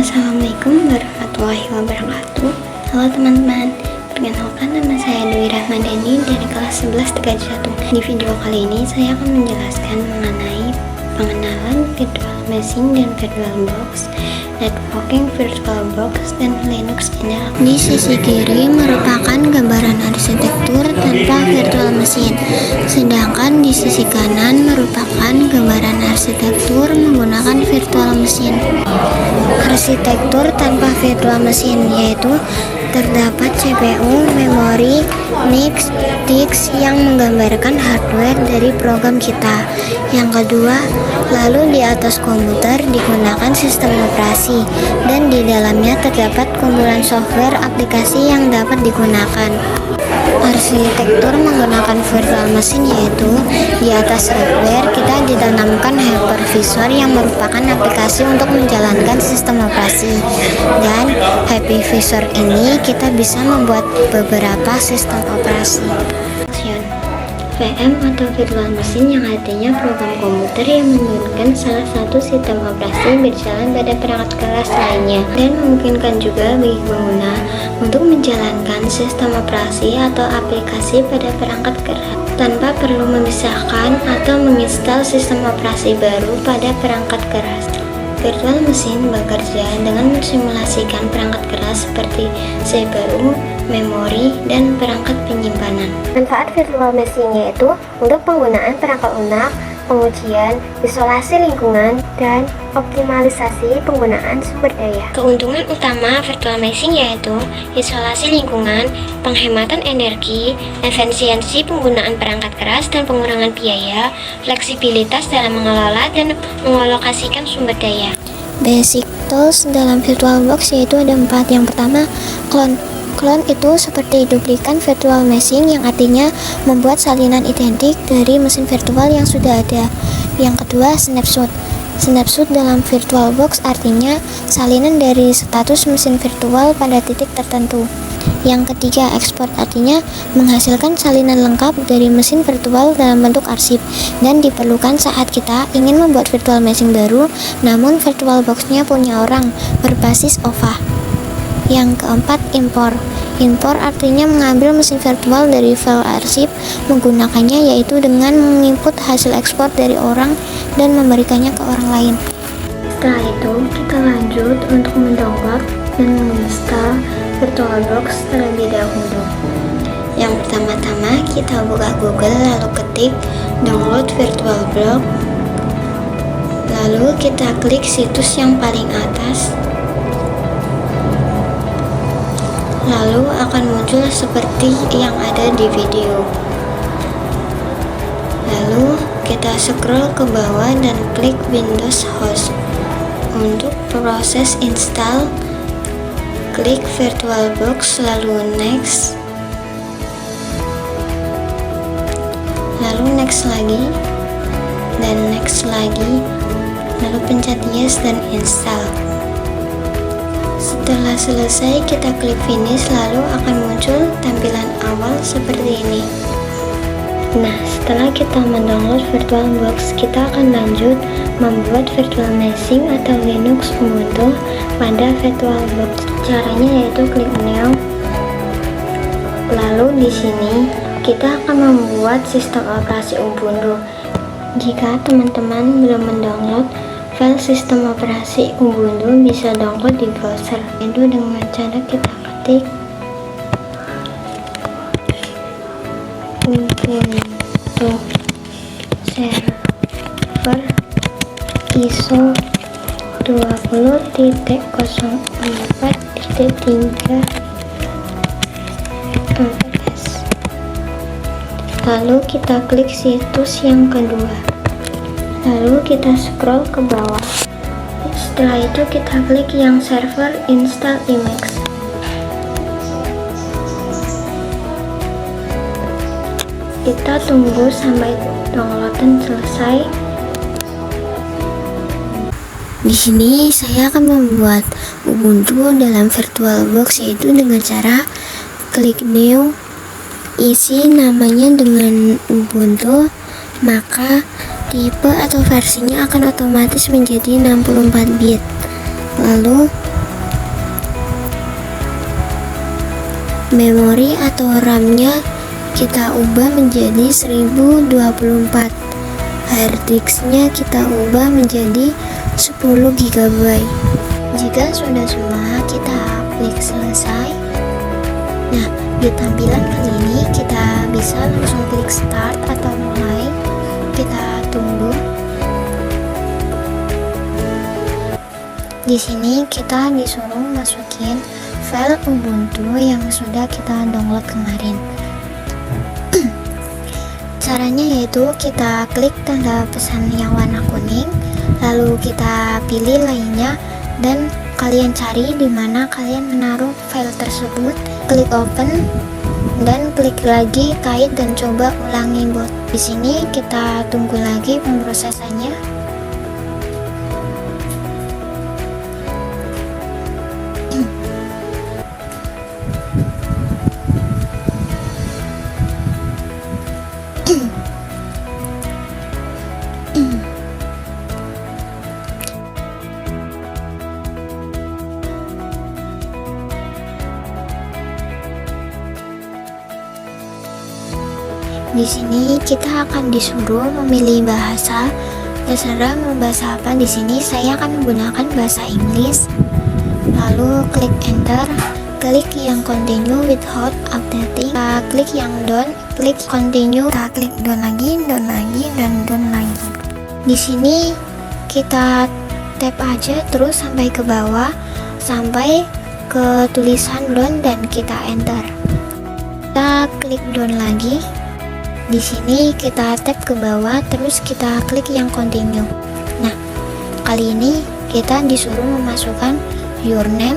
Assalamualaikum warahmatullahi wabarakatuh. Halo teman-teman, perkenalkan nama saya Dwi Rahmadani dari kelas 11 Tegajatuh. Di video kali ini saya akan menjelaskan mengenai pengenalan virtual machine dan VirtualBox, networking VirtualBox, dan Linux Channel. Di sisi kiri merupakan gambaran arsitektur tanpa virtual machine, sedangkan di sisi kanan merupakan gambaran arsitektur menggunakan virtual machine. Arsitektur tanpa virtual machine yaitu terdapat CPU, memori, NIC, DISK yang menggambarkan hardware dari program kita. Yang kedua, lalu di atas komputer digunakan sistem operasi dan di dalamnya terdapat kumpulan software aplikasi yang dapat digunakan. Arsitektur menggunakan virtual machine yaitu di atas hardware kita ditanamkan hypervisor yang merupakan aplikasi untuk menjalankan sistem operasi, dan hypervisor ini kita bisa membuat beberapa sistem operasi. VM atau virtual machine yang artinya program komputer yang memungkinkan salah satu sistem operasi berjalan pada perangkat keras lainnya dan memungkinkan juga bagi pengguna untuk menjalankan sistem operasi atau aplikasi pada perangkat keras tanpa perlu memisahkan atau menginstal sistem operasi baru pada perangkat keras. Virtual machine bekerja dengan mensimulasikan perangkat keras seperti CPU, memori, dan perangkat penyimpanan. Manfaat virtual machine yaitu untuk penggunaan perangkat lunak, pengujian, isolasi lingkungan, dan optimalisasi penggunaan sumber daya. Keuntungan utama virtual machine yaitu isolasi lingkungan, penghematan energi, efisiensi penggunaan perangkat keras dan pengurangan biaya, fleksibilitas dalam mengelola dan mengalokasikan sumber daya. Basic tools dalam VirtualBox yaitu ada 4. Yang pertama, clone. Clone itu seperti duplikan virtual machine yang artinya membuat salinan identik dari mesin virtual yang sudah ada. Yang kedua, snapshot. Snapshot dalam VirtualBox artinya salinan dari status mesin virtual pada titik tertentu. Yang ketiga, export artinya menghasilkan salinan lengkap dari mesin virtual dalam bentuk arsip dan diperlukan saat kita ingin membuat virtual machine baru namun VirtualBox-nya punya orang berbasis OVA. Yang keempat, import. Import artinya mengambil mesin virtual dari file arsip menggunakannya yaitu dengan menginput hasil ekspor dari orang dan memberikannya ke orang lain. Setelah itu kita lanjut untuk mendownload dan menginstal VirtualBox terlebih dahulu. Yang pertama-tama kita buka Google lalu ketik download VirtualBox, lalu kita klik situs yang paling atas, lalu akan muncul seperti yang ada di video. Lalu kita scroll ke bawah dan klik Windows Host. Untuk proses install, klik VirtualBox lalu next, lalu next lagi, dan next lagi, lalu pencet yes dan install. Setelah selesai kita klik finish lalu akan muncul tampilan awal seperti ini. Nah, setelah kita mendownload VirtualBox, kita akan lanjut membuat virtual machine atau Linux Ubuntu pada VirtualBox. Caranya yaitu klik new. Lalu di sini kita akan membuat sistem operasi Ubuntu. Jika teman-teman belum mendownload file sistem operasi Ubuntu, bisa download di browser. Itu dengan cara kita ketik Ubuntu server ISO 20.04.3.4s. Lalu kita klik situs yang kedua, lalu kita scroll ke bawah. Setelah itu kita klik yang server install Emacs. Kita tunggu sampai downloadan selesai. Di sini saya akan membuat Ubuntu dalam VirtualBox yaitu dengan cara klik new, isi namanya dengan Ubuntu, maka tipe atau versinya akan otomatis menjadi 64 bit. Lalu Memori atau RAM-nya kita ubah menjadi 1024. Hard disk-nya kita ubah menjadi 10 GB. Jika sudah semua, kita klik selesai. Nah, di tampilan kali ini kita bisa langsung klik start atau mulai. Kita tunggu. Di sini kita disuruh masukin file Ubuntu yang sudah kita download kemarin. Caranya yaitu kita klik tanda pesan yang warna kuning, lalu kita pilih lainnya dan kalian cari di mana kalian menaruh file tersebut. Klik open dan klik lagi kait dan coba ulangi bot. Di sini kita tunggu lagi pemrosesannya. Di sini kita akan disuruh memilih bahasa. Terserah mau bahasa apa. Di sini saya akan menggunakan bahasa Inggris. Lalu klik enter, klik yang continue without updating. Kita klik yang done, klik continue. Kita klik done lagi, dan done lagi. Di sini kita tap aja terus sampai ke bawah, sampai ke tulisan done dan kita enter. Kita klik done lagi. Di sini kita tap ke bawah terus kita klik yang continue. Nah, kali ini kita disuruh memasukkan username,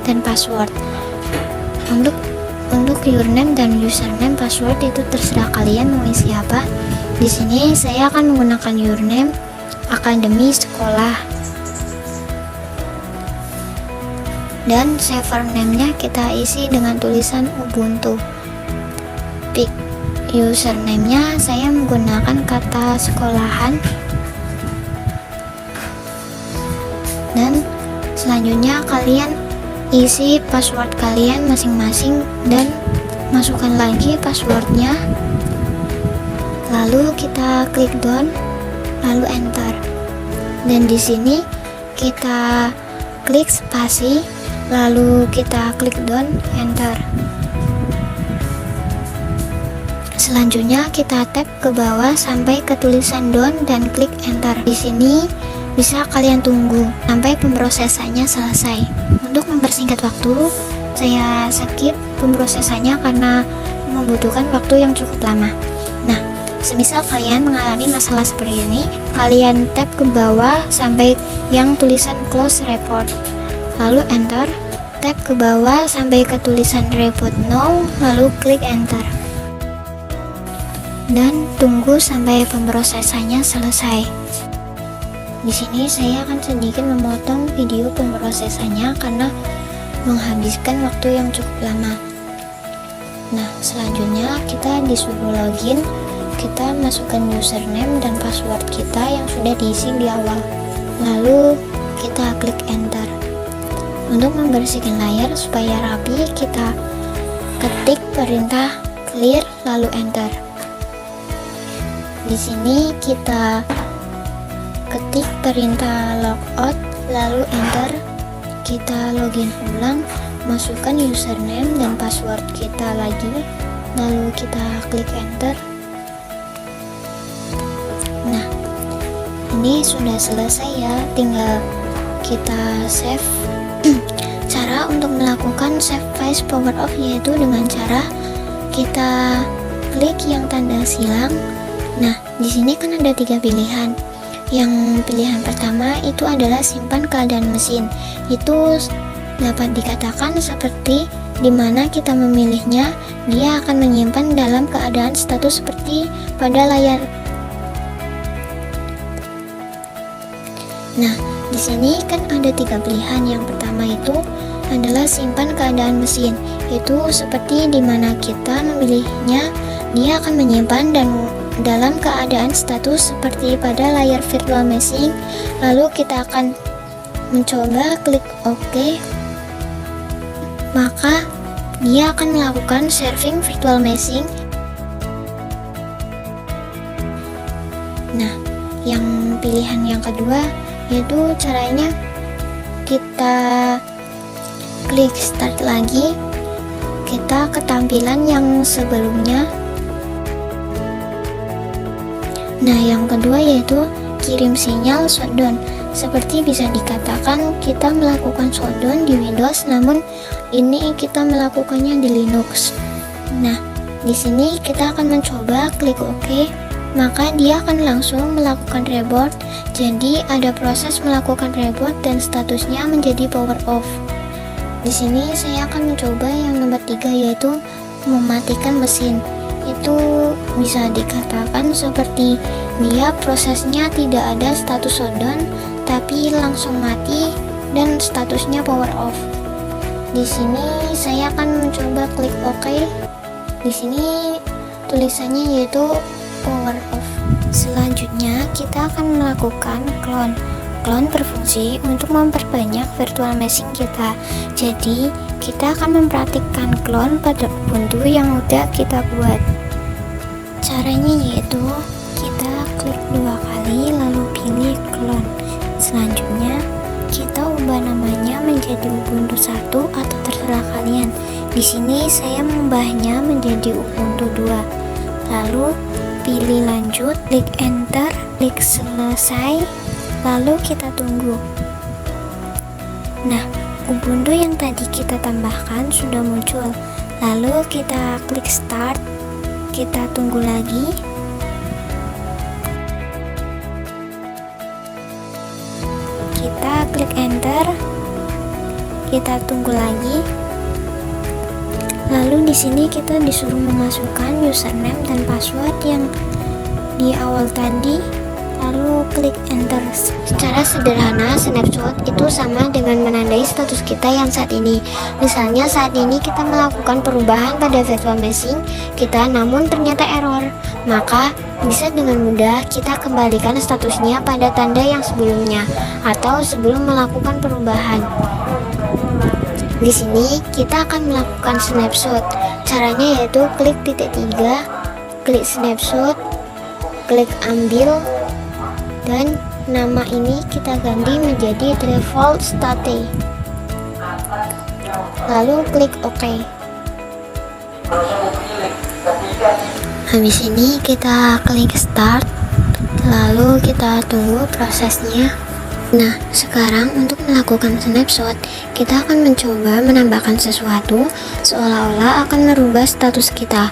dan password. Untuk username dan username password itu terserah kalian mau isi apa. Di sini saya akan menggunakan username akademi sekolah. Dan server name-nya kita isi dengan tulisan Ubuntu. Username-nya saya menggunakan kata sekolahan. Dan selanjutnya kalian isi password kalian masing-masing dan masukkan lagi passwordnya. Lalu kita klik done, lalu enter. Dan di sini kita klik spasi, lalu kita klik done, enter. Selanjutnya kita tap ke bawah sampai ke tulisan done dan klik enter. Di sini bisa kalian tunggu sampai pemrosesannya selesai. Untuk mempersingkat waktu, saya skip pemrosesannya karena membutuhkan waktu yang cukup lama. Nah, semisal kalian mengalami masalah seperti ini, kalian tap ke bawah sampai yang tulisan close report, lalu enter. Tap ke bawah sampai ke tulisan reboot now, lalu klik enter. Dan tunggu sampai pemrosesannya selesai. Di sini saya akan sedikit memotong video pemrosesannya karena menghabiskan waktu yang cukup lama. Nah, selanjutnya kita disuruh login. Kita masukkan username dan password kita yang sudah diisi di awal. Lalu kita klik enter. Untuk membersihkan layar supaya rapi, kita ketik perintah clear lalu enter. Di sini kita ketik perintah logout lalu enter. Kita login ulang, masukkan username dan password kita lagi, lalu kita klik enter. Nah, ini sudah selesai ya, tinggal kita save. Cara untuk melakukan save file power off yaitu dengan cara kita klik yang tanda silang. Nah, di sini kan ada 3 pilihan. Yang pilihan pertama itu adalah simpan keadaan mesin. Itu dapat dikatakan seperti dimana kita memilihnya, dia akan menyimpan dalam keadaan status seperti pada layar. Nah, di sini kan ada 3 pilihan. Yang pertama itu adalah simpan keadaan mesin. Itu seperti dimana kita memilihnya, dia akan menyimpan dan dalam keadaan status seperti pada layar virtual machine. Lalu kita akan mencoba klik OK. Maka dia akan melakukan serving virtual meshing. Nah, yang pilihan yang kedua yaitu caranya kita klik start lagi, kita ke tampilan yang sebelumnya. Nah, yang kedua yaitu kirim sinyal shutdown. Seperti bisa dikatakan kita melakukan shutdown di Windows, namun ini kita melakukannya di Linux. Nah, di sini kita akan mencoba klik OK, maka dia akan langsung melakukan reboot. Jadi ada proses melakukan reboot dan statusnya menjadi power off. Di sini saya akan mencoba yang nomor 3 yaitu mematikan mesin. Itu bisa dikatakan seperti dia prosesnya tidak ada status shutdown, tapi langsung mati dan statusnya power off. Di sini saya akan mencoba klik OK. Di sini tulisannya yaitu power off. Selanjutnya kita akan melakukan clone. Clone berfungsi untuk memperbanyak virtual machine kita. Jadi kita akan mempraktikkan clone pada Ubuntu yang udah kita buat. Caranya yaitu kita klik 2 kali lalu pilih clone. Selanjutnya kita ubah namanya menjadi Ubuntu 1 atau terserah kalian. Di sini saya mengubahnya menjadi Ubuntu 2. Lalu pilih lanjut, klik enter, klik selesai, lalu kita tunggu. Nah, Ubuntu yang tadi kita tambahkan sudah muncul. Lalu kita klik start, kita tunggu lagi. Kita klik enter, kita tunggu lagi. Lalu di sini kita disuruh memasukkan username dan password yang di awal tadi, lalu klik enter. Secara sederhana, snapshot itu sama dengan menandai status kita yang saat ini. Misalnya saat ini kita melakukan perubahan pada virtual machine kita, namun ternyata error, maka bisa dengan mudah kita kembalikan statusnya pada tanda yang sebelumnya atau sebelum melakukan perubahan. Di sini kita akan melakukan snapshot. Caranya yaitu klik titik 3, klik snapshot, klik ambil, dan nama ini kita ganti menjadi default state. Lalu klik OK. Habis ini kita klik start, lalu kita tunggu prosesnya. Nah, sekarang untuk melakukan snapshot, kita akan mencoba menambahkan sesuatu seolah-olah akan merubah status kita.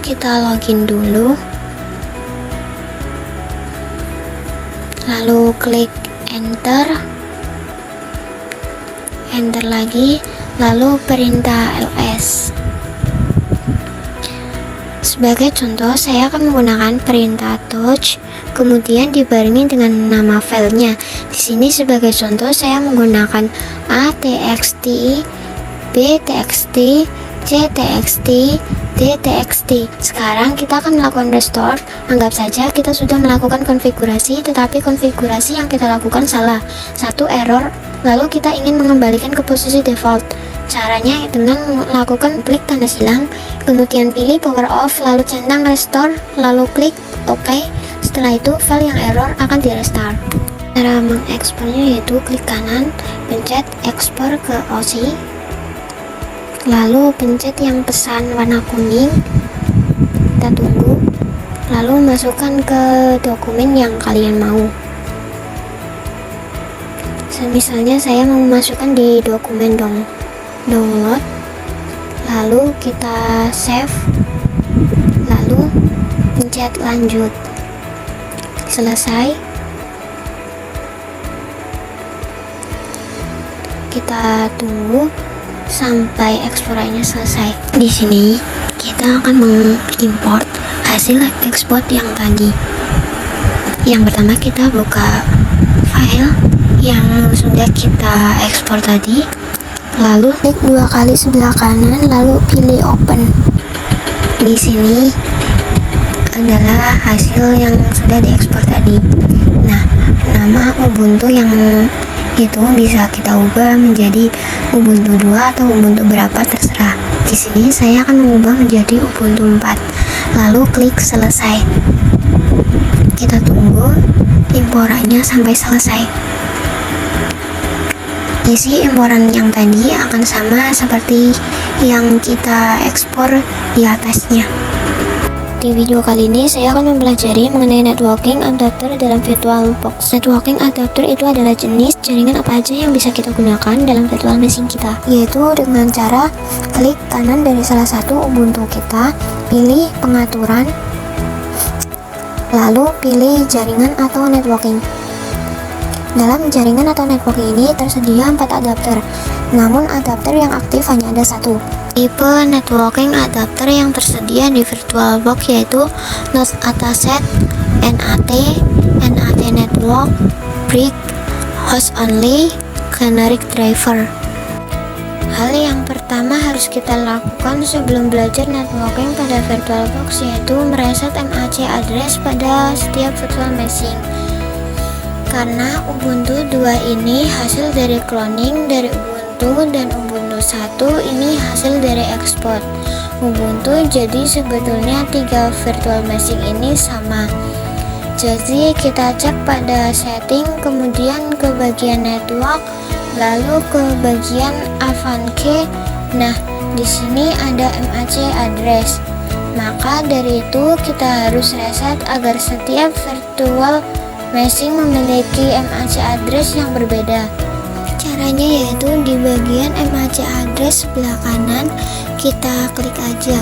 Kita login dulu, lalu klik enter, enter lagi, lalu perintah ls. Sebagai contoh, saya akan menggunakan perintah touch, kemudian dibarengi dengan nama filenya. Di sini sebagai contoh saya menggunakan a.txt, b.txt, c.txt, d.txt. Sekarang kita akan melakukan restore. Anggap saja kita sudah melakukan konfigurasi, tetapi konfigurasi yang kita lakukan salah, satu error, lalu kita ingin mengembalikan ke posisi default. Caranya dengan melakukan klik tanda silang, kemudian pilih power off, lalu centang restore, lalu klik OK. Setelah itu file yang error akan direstart. Cara mengekspornya yaitu klik kanan, pencet ekspor ke OSI, lalu pencet yang pesan warna kuning, kita tunggu, lalu masukkan ke dokumen yang kalian mau. Misalnya saya mau masukkan di dokumen download, lalu kita save, lalu pencet lanjut, selesai, kita tunggu sampai eksporannya selesai. Di sini kita akan mengimport hasil ekspor yang tadi. Yang pertama kita buka file yang sudah kita ekspor tadi, lalu klik 2 kali sebelah kanan, lalu pilih open. Di sini adalah hasil yang sudah diekspor tadi. Nah, nama Ubuntu yang itu bisa kita ubah menjadi Ubuntu 2 atau Ubuntu berapa terserah. Di sini saya akan mengubah menjadi Ubuntu 4. Lalu klik selesai. Kita tunggu imporannya sampai selesai. Isi imporan yang tadi akan sama seperti yang kita ekspor di atasnya. Di video kali ini saya akan mempelajari mengenai networking adapter dalam VirtualBox. Networking adapter itu adalah jenis jaringan apa aja yang bisa kita gunakan dalam virtual machine kita, yaitu dengan cara klik kanan dari salah satu Ubuntu kita, pilih pengaturan, lalu pilih jaringan atau networking. Dalam jaringan atau networking ini tersedia 4 adapter, namun adapter yang aktif hanya ada 1. Tipe networking adapter yang tersedia di VirtualBox yaitu NOT ATASET, NAT, NAT Network, Brick, Host Only, Generic Driver. Hal yang pertama harus kita lakukan sebelum belajar networking pada VirtualBox yaitu mereset MAC address pada setiap virtual machine. Karena Ubuntu 2 ini hasil dari cloning dari Ubuntu dan Ubuntu 1 ini hasil dari ekspor Ubuntu, jadi sebetulnya 3 virtual machine ini sama. Jadi kita cek pada setting, kemudian ke bagian network, lalu ke bagian Avance. Nah, di sini ada MAC address. Maka dari itu kita harus reset agar setiap virtual machine memiliki MAC address yang berbeda. Caranya yaitu di bagian MAC address sebelah kanan kita klik aja.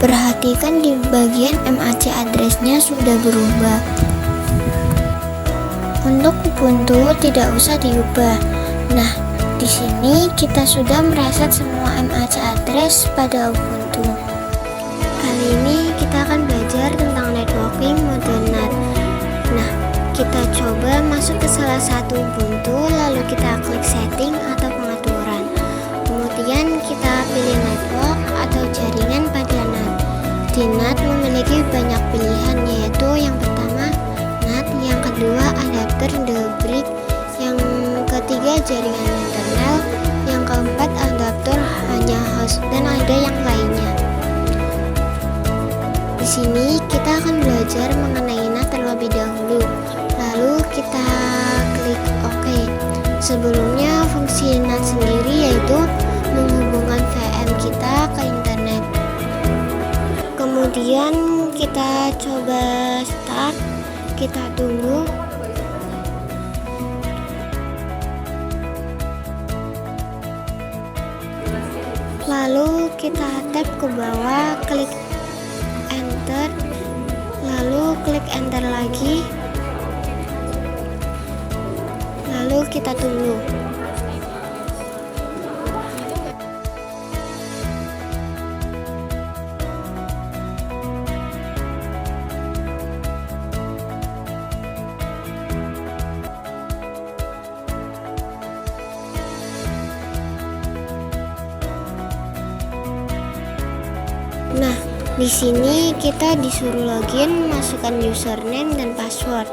Perhatikan di bagian MAC addressnya sudah berubah. Untuk Ubuntu tidak usah diubah. Nah, di sini kita sudah mereset semua MAC address pada Ubuntu. Kali ini kita akan belajar tentang networking mode NAT. Nah, kita coba masuk ke salah satu Ubuntu, lalu kita klik setting atau pengaturan. Kemudian kita pilih network atau jaringan pada NAT. Di NAT memiliki banyak pilihan, yaitu yang pertama NAT, yang kedua adapter the brick, yang ketiga jaringan internal, yang keempat adapter hanya host, dan ada yang lainnya. Di sini kita akan belajar mengenai NAT terlebih dahulu. Lalu kita klik OK. Sebelumnya fungsi NAT sendiri yaitu menghubungkan VM kita ke internet. Kemudian kita coba start, kita tunggu. Lalu kita tap ke bawah, klik enter, lalu klik enter lagi. Lalu kita tunggu. Nah, di sini kita disuruh login, masukkan username dan password.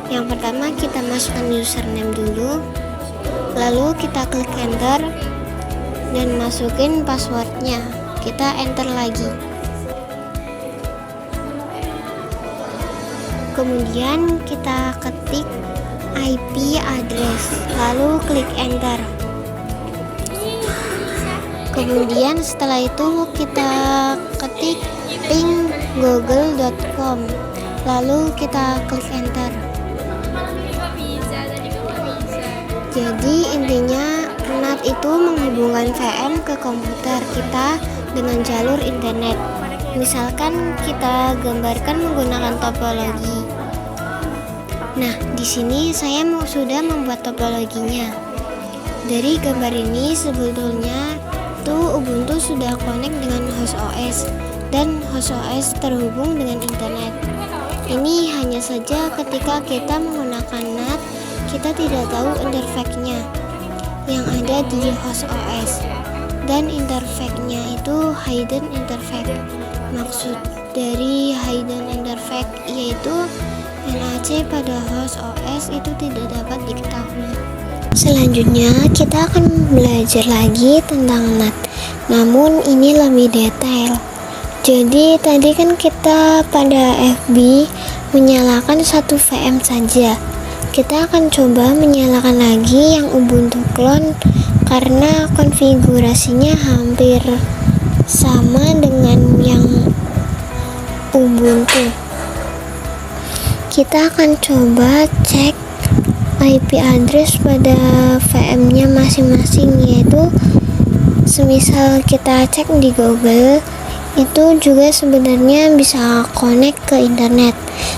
Yang pertama kita masukkan username dulu, lalu kita klik enter dan masukin passwordnya. Kita enter lagi. Kemudian kita ketik IP address, lalu klik enter. Kemudian setelah itu kita ketik ping google.com, lalu kita klik enter. Jadi intinya NAT itu menghubungkan VM ke komputer kita dengan jalur internet. Misalkan kita gambarkan menggunakan topologi. Nah, di sini saya sudah membuat topologinya. Dari gambar ini sebetulnya tuh Ubuntu sudah connect dengan host OS dan host OS terhubung dengan internet. Ini hanya saja ketika kita menggunakan NAT, kita tidak tahu interface-nya yang ada di host OS, dan interface-nya itu hidden interface. Maksud dari hidden interface yaitu NAC pada host OS itu tidak dapat diketahui. Selanjutnya kita akan belajar lagi tentang NAT, namun ini lebih detail. Jadi tadi kan kita pada FB menyalakan satu VM saja. Kita akan coba menyalakan lagi yang Ubuntu Clone karena konfigurasinya hampir sama dengan yang Ubuntu. Kita akan coba cek IP address pada VM-nya masing-masing, yaitu semisal kita cek di Google itu juga sebenarnya bisa connect ke internet,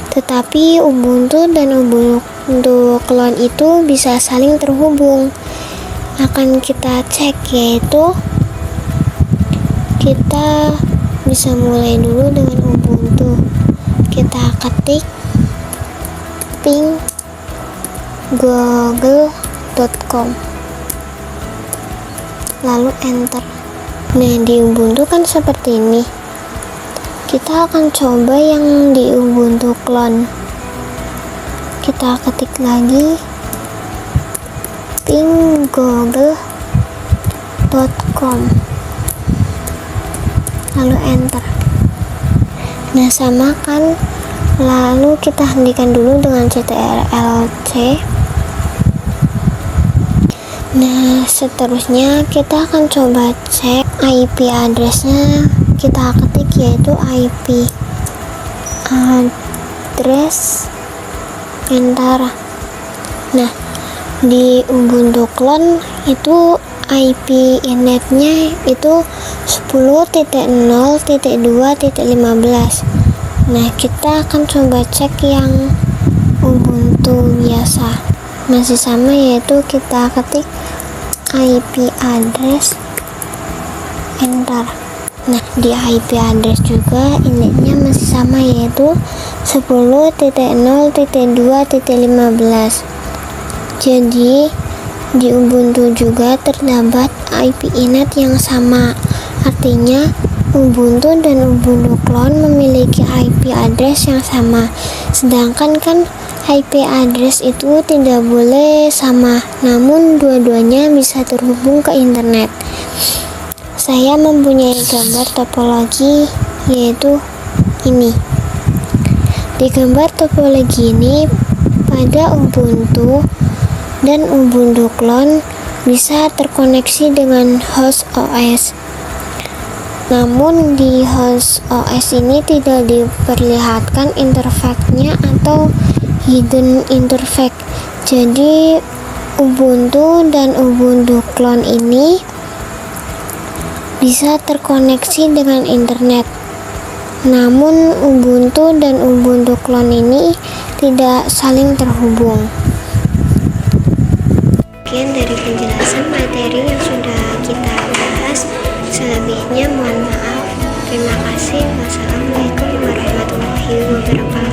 tetapi Ubuntu dan Ubuntu Clone itu bisa saling terhubung. Akan kita cek, yaitu kita bisa mulai dulu dengan Ubuntu. Kita ketik ping google.com lalu enter. Nah, di Ubuntu kan seperti ini. Kita akan coba yang di Ubuntu Clone. Kita ketik lagi ping google.com lalu enter. Nah, samakan, lalu kita hentikan dulu dengan ctrl+c. Nah, seterusnya kita akan coba cek IP addressnya. Kita ketik, yaitu IP address, enter. Nah, di Ubuntu Clone itu IP inetnya itu 10.0.2.15. Nah, kita akan coba cek yang Ubuntu biasa, masih sama, yaitu kita ketik IP address, enter. Nah, di IP address juga initnya masih sama, yaitu 10.0.2.15. Jadi di Ubuntu juga terdapat IP inet yang sama. Artinya Ubuntu dan Ubuntu Clone memiliki IP address yang sama. Sedangkan kan IP address itu tidak boleh sama, namun dua-duanya bisa terhubung ke internet. Saya mempunyai gambar topologi, yaitu ini. Di gambar topologi ini, pada Ubuntu dan Ubuntu Clone bisa terkoneksi dengan host OS. Namun di host OS ini tidak diperlihatkan interface-nya atau hidden interface. Jadi Ubuntu dan Ubuntu Clone ini bisa terkoneksi dengan internet. Namun Ubuntu dan Ubuntu Clone ini tidak saling terhubung. Sekian dari penjelasan materi yang sudah kita bahas. Selebihnya mohon maaf. Terima kasih. Wassalamualaikum warahmatullahi wabarakatuh.